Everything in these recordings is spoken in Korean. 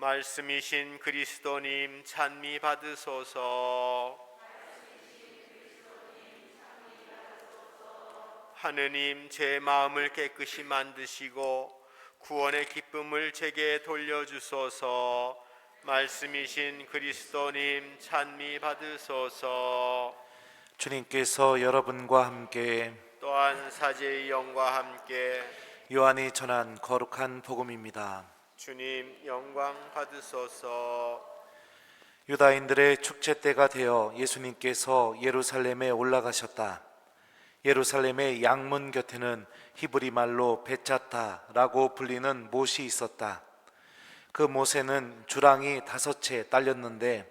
말씀이신 그리스도님 찬미 받으소서. 하느님, 제 마음을 깨끗이 만드시고 구원의 기쁨을 제게 돌려주소서. 말씀이신 그리스도님 찬미 받으소서. 주님께서 여러분과 함께 또한 사제의 영과 함께 요한이 전한 거룩한 복음입니다. 주님 영광 받으소서. 유다인들의 축제 때가 되어 예수님께서 예루살렘에 올라가셨다. 예루살렘의 양문 곁에는 히브리 말로 베차타라고 불리는 못이 있었다. 그 못에는 주랑이 5채 딸렸는데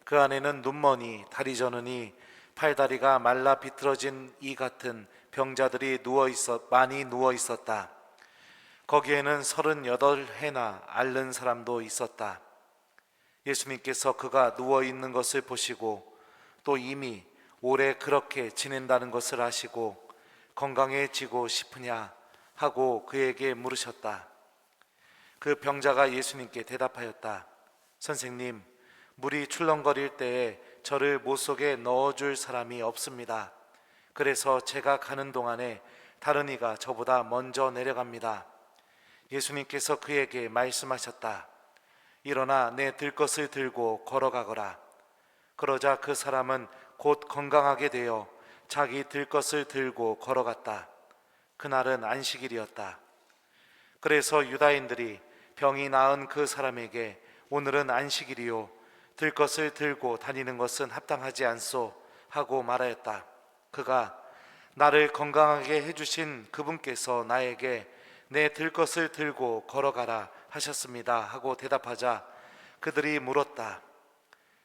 그 안에는 눈머니, 다리 저느니, 팔다리가 말라 비틀어진 이 같은 병자들이 많이 누워 있었다. 거기에는 38해나 앓는 사람도 있었다. 예수님께서 그가 누워 있는 것을 보시고 또 이미 오래 그렇게 지낸다는 것을 아시고 건강해지고 싶으냐 하고 그에게 물으셨다. 그 병자가 예수님께 대답하였다. 선생님, 물이 출렁거릴 때에 저를 못 속에 넣어줄 사람이 없습니다. 그래서 제가 가는 동안에 다른 이가 저보다 먼저 내려갑니다. 예수님께서 그에게 말씀하셨다. 일어나 내 들 것을 들고 걸어가거라. 그러자 그 사람은 곧 건강하게 되어 자기 들 것을 들고 걸어갔다. 그날은 안식일이었다. 그래서 유다인들이 병이 나은 그 사람에게 오늘은 안식일이요, 들 것을 들고 다니는 것은 합당하지 않소 하고 말하였다. 그가 나를 건강하게 해주신 그분께서 나에게 내 들 것을 들고 걸어가라 하셨습니다 하고 대답하자 그들이 물었다.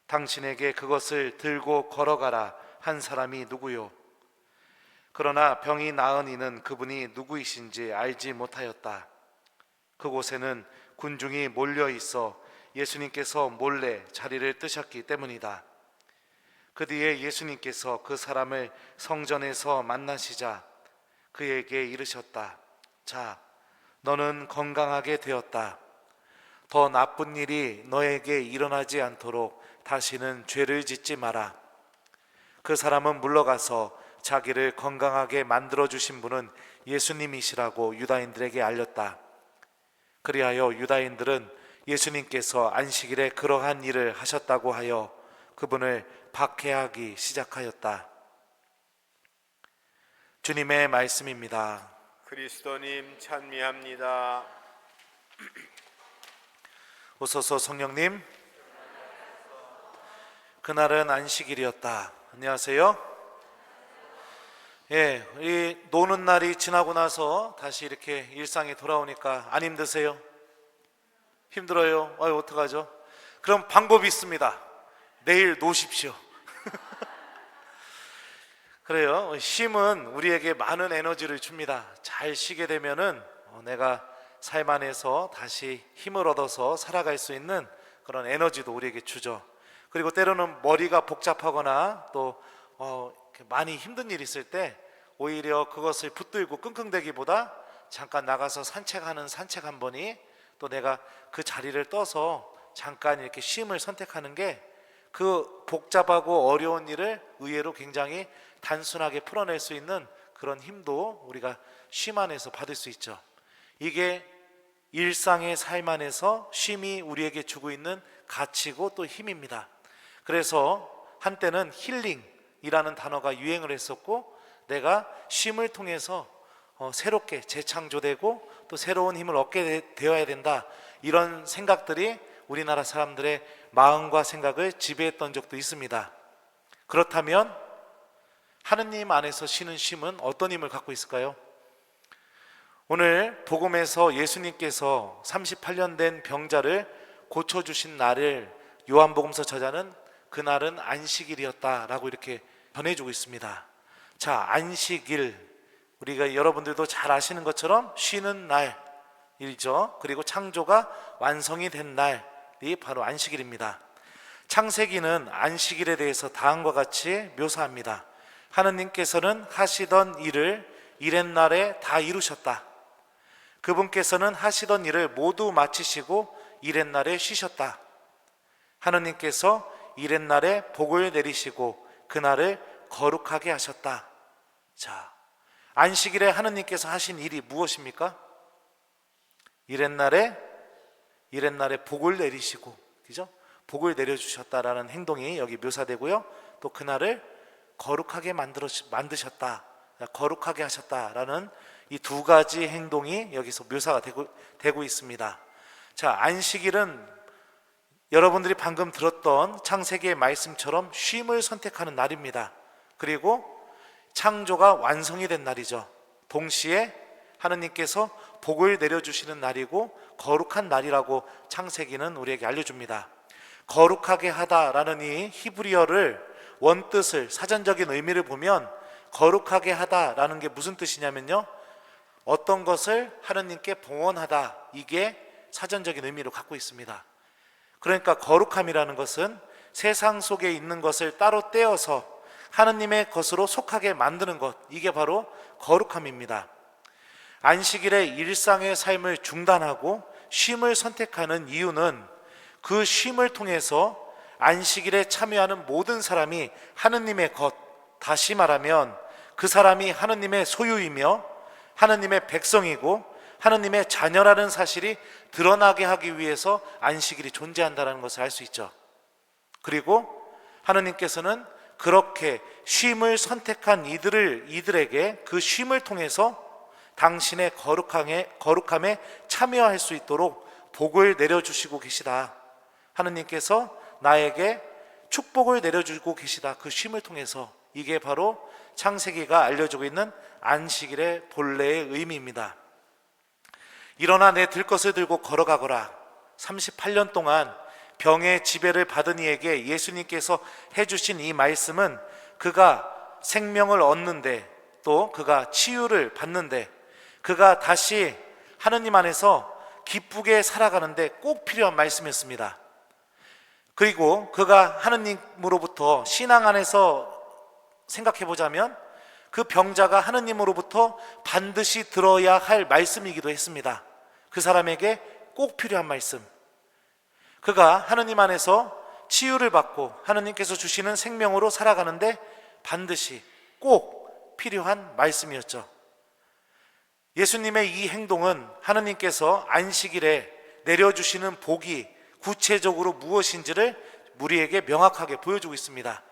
당신에게 그것을 들고 걸어가라 한 사람이 누구요? 그러나 병이 나은 이는 그분이 누구이신지 알지 못하였다. 그곳에는 군중이 몰려 있어 예수님께서 몰래 자리를 뜨셨기 때문이다. 그 뒤에 예수님께서 그 사람을 성전에서 만나시자 그에게 이르셨다. 자, 너는 건강하게 되었다. 더 나쁜 일이 너에게 일어나지 않도록 다시는 죄를 짓지 마라. 그 사람은 물러가서 자기를 건강하게 만들어주신 분은 예수님이시라고 유다인들에게 알렸다. 그리하여 유다인들은 예수님께서 안식일에 그러한 일을 하셨다고 하여 그분을 박해하기 시작하였다. 주님의 말씀입니다. 그리스도님 찬미합니다. 오소서 성령님. 그날은 안식일이었다. 안녕하세요. 예, 이 노는 날이 지나고 나서 다시 이렇게 일상에 돌아오니까 안 힘드세요? 힘들어요? 어떡하죠? 그럼 방법이 있습니다. 내일 노십시오. 그래요. 쉼은 우리에게 많은 에너지를 줍니다. 잘 쉬게 되면은 내가 삶 안에서 다시 힘을 얻어서 살아갈 수 있는 그런 에너지도 우리에게 주죠. 그리고 때로는 머리가 복잡하거나 또 많이 힘든 일이 있을 때 오히려 그것을 붙들고 끙끙대기보다 잠깐 나가서 산책하는 산책 한 번이 또 내가 그 자리를 떠서 잠깐 이렇게 쉼을 선택하는 게 그 복잡하고 어려운 일을 의외로 굉장히 단순하게 풀어낼 수 있는 그런 힘도 우리가 쉼 안에서 받을 수 있죠. 이게 일상의 삶 안에서 쉼이 우리에게 주고 있는 가치고 또 힘입니다. 그래서 한때는 힐링이라는 단어가 유행을 했었고 내가 쉼을 통해서 새롭게 재창조되고 또 새로운 힘을 얻게 되어야 된다, 이런 생각들이 우리나라 사람들의 마음과 생각을 지배했던 적도 있습니다. 그렇다면 하느님 안에서 쉬는 쉼은 어떤 힘을 갖고 있을까요? 오늘 복음에서 예수님께서 38년 된 병자를 고쳐주신 날을 요한복음서 저자는 그날은 안식일이었다라고 이렇게 전해주고 있습니다. 자, 안식일, 우리가 여러분들도 잘 아시는 것처럼 쉬는 날이죠. 그리고 창조가 완성이 된 날이 바로 안식일입니다. 창세기는 안식일에 대해서 다음과 같이 묘사합니다. 하느님께서는 하시던 일을 이렛날에 다 이루셨다. 그분께서는 하시던 일을 모두 마치시고 이렛날에 쉬셨다. 하느님께서 이렛날에 복을 내리시고 그날을 거룩하게 하셨다. 자, 안식일에 하느님께서 하신 일이 무엇입니까? 이렛날에 복을 내리시고, 그죠? 복을 내려주셨다라는 행동이 여기 묘사되고요. 또 그날을 거룩하게 만드셨다, 거룩하게 하셨다라는 이 두 가지 행동이 여기서 묘사가 되고 있습니다. 자, 안식일은 여러분들이 방금 들었던 창세기의 말씀처럼 쉼을 선택하는 날입니다. 그리고 창조가 완성이 된 날이죠. 동시에 하느님께서 복을 내려주시는 날이고 거룩한 날이라고 창세기는 우리에게 알려줍니다. 거룩하게 하다라는 이 히브리어를 원뜻을, 사전적인 의미를 보면 거룩하게 하다라는 게 무슨 뜻이냐면요, 어떤 것을 하느님께 봉헌하다, 이게 사전적인 의미로 갖고 있습니다. 그러니까 거룩함이라는 것은 세상 속에 있는 것을 따로 떼어서 하느님의 것으로 속하게 만드는 것, 이게 바로 거룩함입니다. 안식일에 일상의 삶을 중단하고 쉼을 선택하는 이유는 그 쉼을 통해서 안식일에 참여하는 모든 사람이 하느님의 것, 다시 말하면 그 사람이 하느님의 소유이며 하느님의 백성이고 하느님의 자녀라는 사실이 드러나게 하기 위해서 안식일이 존재한다는 것을 알 수 있죠. 그리고 하느님께서는 그렇게 쉼을 선택한 이들에게 그 쉼을 통해서 당신의 거룩함에 참여할 수 있도록 복을 내려주시고 계시다. 하느님께서 나에게 축복을 내려주고 계시다. 그 쉼을 통해서. 이게 바로 창세기가 알려주고 있는 안식일의 본래의 의미입니다. 일어나 내 들것을 들고 걸어가거라. 38년 동안 병의 지배를 받은 이에게 예수님께서 해주신 이 말씀은 그가 생명을 얻는데, 또 그가 치유를 받는데, 그가 다시 하느님 안에서 기쁘게 살아가는데 꼭 필요한 말씀이었습니다. 그리고 그가 하느님으로부터, 신앙 안에서 생각해 보자면 그 병자가 하느님으로부터 반드시 들어야 할 말씀이기도 했습니다. 그 사람에게 꼭 필요한 말씀, 그가 하느님 안에서 치유를 받고 하느님께서 주시는 생명으로 살아가는데 반드시 꼭 필요한 말씀이었죠. 예수님의 이 행동은 하느님께서 안식일에 내려주시는 복이 구체적으로 무엇인지를 우리에게 명확하게 보여주고 있습니다.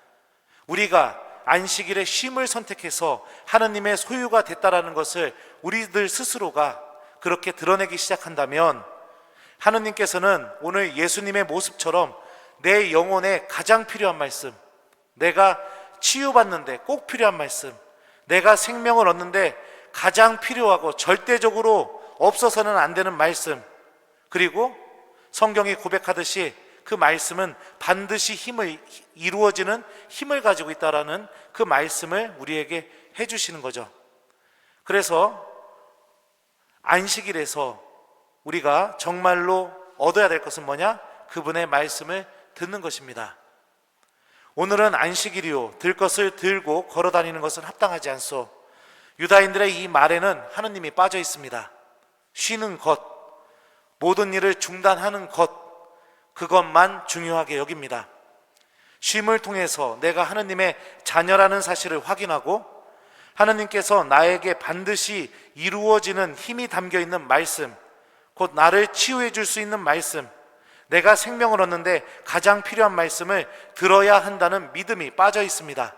우리가 안식일에 쉼을 선택해서 하느님의 소유가 됐다라는 것을 우리들 스스로가 그렇게 드러내기 시작한다면 하느님께서는 오늘 예수님의 모습처럼 내 영혼에 가장 필요한 말씀, 내가 치유받는데 꼭 필요한 말씀, 내가 생명을 얻는데 가장 필요하고 절대적으로 없어서는 안 되는 말씀, 그리고 성경이 고백하듯이 그 말씀은 반드시 이루어지는 힘을 가지고 있다라는 그 말씀을 우리에게 해주시는 거죠. 그래서 안식일에서 우리가 정말로 얻어야 될 것은 뭐냐? 그분의 말씀을 듣는 것입니다. 오늘은 안식일이요, 들 것을 들고 걸어다니는 것은 합당하지 않소. 유다인들의 이 말에는 하느님이 빠져 있습니다. 쉬는 것, 모든 일을 중단하는 것, 그것만 중요하게 여깁니다. 쉼을 통해서 내가 하느님의 자녀라는 사실을 확인하고 하느님께서 나에게 반드시 이루어지는 힘이 담겨있는 말씀, 곧 나를 치유해 줄 수 있는 말씀, 내가 생명을 얻는데 가장 필요한 말씀을 들어야 한다는 믿음이 빠져 있습니다.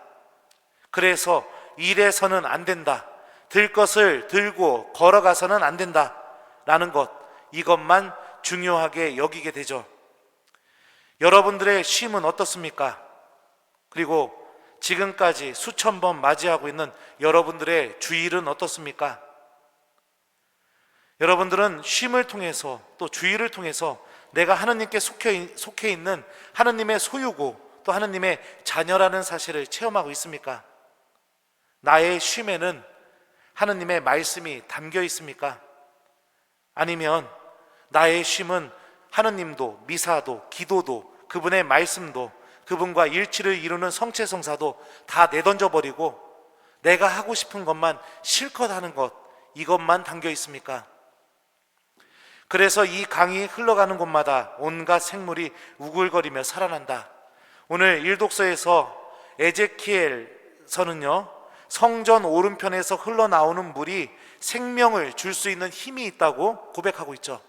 그래서 일해서는 안 된다, 들 것을 들고 걸어가서는 안 된다 라는 것, 이것만 중요하게 여기게 되죠. 여러분들의 쉼은 어떻습니까? 그리고 지금까지 수천 번 맞이하고 있는 여러분들의 주일은 어떻습니까? 여러분들은 쉼을 통해서 또 주일을 통해서 내가 하느님께 속해 있는 하느님의 소유고 또 하느님의 자녀라는 사실을 체험하고 있습니까? 나의 쉼에는 하느님의 말씀이 담겨 있습니까? 아니면 나의 쉼은 하느님도, 미사도, 기도도, 그분의 말씀도, 그분과 일치를 이루는 성체성사도 다 내던져버리고 내가 하고 싶은 것만 실컷 하는 것, 이것만 담겨 있습니까? 그래서 이 강이 흘러가는 곳마다 온갖 생물이 우글거리며 살아난다. 오늘 일독서에서 에제키엘서는요, 성전 오른편에서 흘러나오는 물이 생명을 줄 수 있는 힘이 있다고 고백하고 있죠.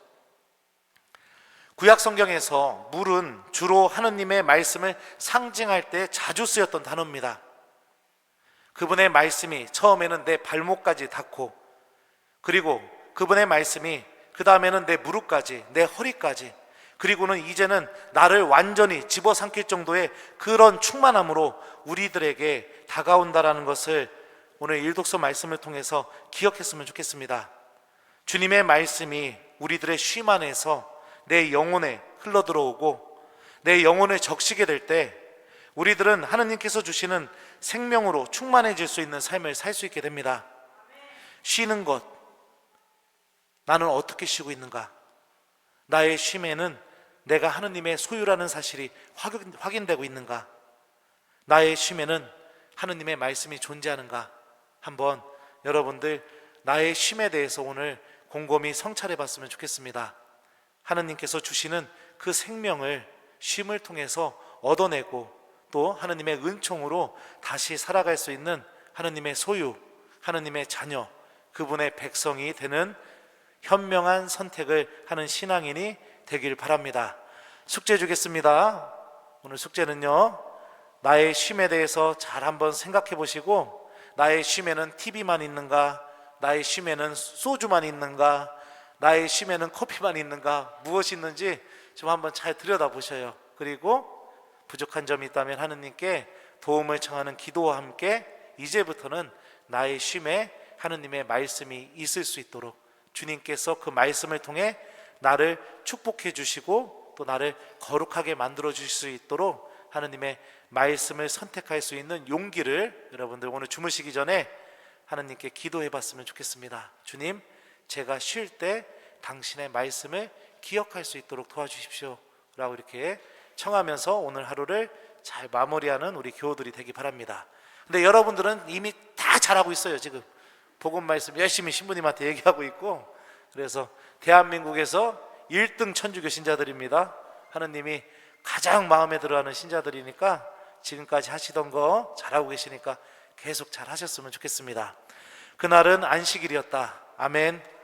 구약 성경에서 물은 주로 하느님의 말씀을 상징할 때 자주 쓰였던 단어입니다. 그분의 말씀이 처음에는 내 발목까지 닿고, 그리고 그분의 말씀이 그 다음에는 내 무릎까지, 내 허리까지, 그리고는 이제는 나를 완전히 집어삼킬 정도의 그런 충만함으로 우리들에게 다가온다라는 것을 오늘 일독서 말씀을 통해서 기억했으면 좋겠습니다. 주님의 말씀이 우리들의 쉼 안에서 내 영혼에 흘러들어오고 내 영혼을 적시게 될 때 우리들은 하느님께서 주시는 생명으로 충만해질 수 있는 삶을 살 수 있게 됩니다. 쉬는 것, 나는 어떻게 쉬고 있는가? 나의 쉼에는 내가 하느님의 소유라는 사실이 확인되고 있는가? 나의 쉼에는 하느님의 말씀이 존재하는가? 한번 여러분들 나의 쉼에 대해서 오늘 곰곰이 성찰해 봤으면 좋겠습니다. 하느님께서 주시는 그 생명을 쉼을 통해서 얻어내고 또 하느님의 은총으로 다시 살아갈 수 있는 하느님의 소유, 하느님의 자녀, 그분의 백성이 되는 현명한 선택을 하는 신앙인이 되길 바랍니다. 숙제 주겠습니다. 오늘 숙제는요, 나의 쉼에 대해서 잘 한번 생각해 보시고, 나의 쉼에는 TV만 있는가, 나의 쉼에는 소주만 있는가, 나의 쉼에는 커피만 있는가, 무엇이 있는지 좀 한번 잘 들여다보셔요. 그리고 부족한 점이 있다면 하느님께 도움을 청하는 기도와 함께 이제부터는 나의 쉼에 하느님의 말씀이 있을 수 있도록 주님께서 그 말씀을 통해 나를 축복해 주시고 또 나를 거룩하게 만들어 주실 수 있도록 하느님의 말씀을 선택할 수 있는 용기를 여러분들 오늘 주무시기 전에 하느님께 기도해 봤으면 좋겠습니다. 주님, 제가 쉴 때 당신의 말씀을 기억할 수 있도록 도와주십시오 라고 이렇게 청하면서 오늘 하루를 잘 마무리하는 우리 교우들이 되기 바랍니다. 근데 여러분들은 이미 다 잘하고 있어요. 지금 복음 말씀 열심히 신부님한테 얘기하고 있고, 그래서 대한민국에서 1등 천주교 신자들입니다. 하느님이 가장 마음에 들어하는 신자들이니까 지금까지 하시던 거 잘하고 계시니까 계속 잘 하셨으면 좋겠습니다. 그날은 안식일이었다. 아멘.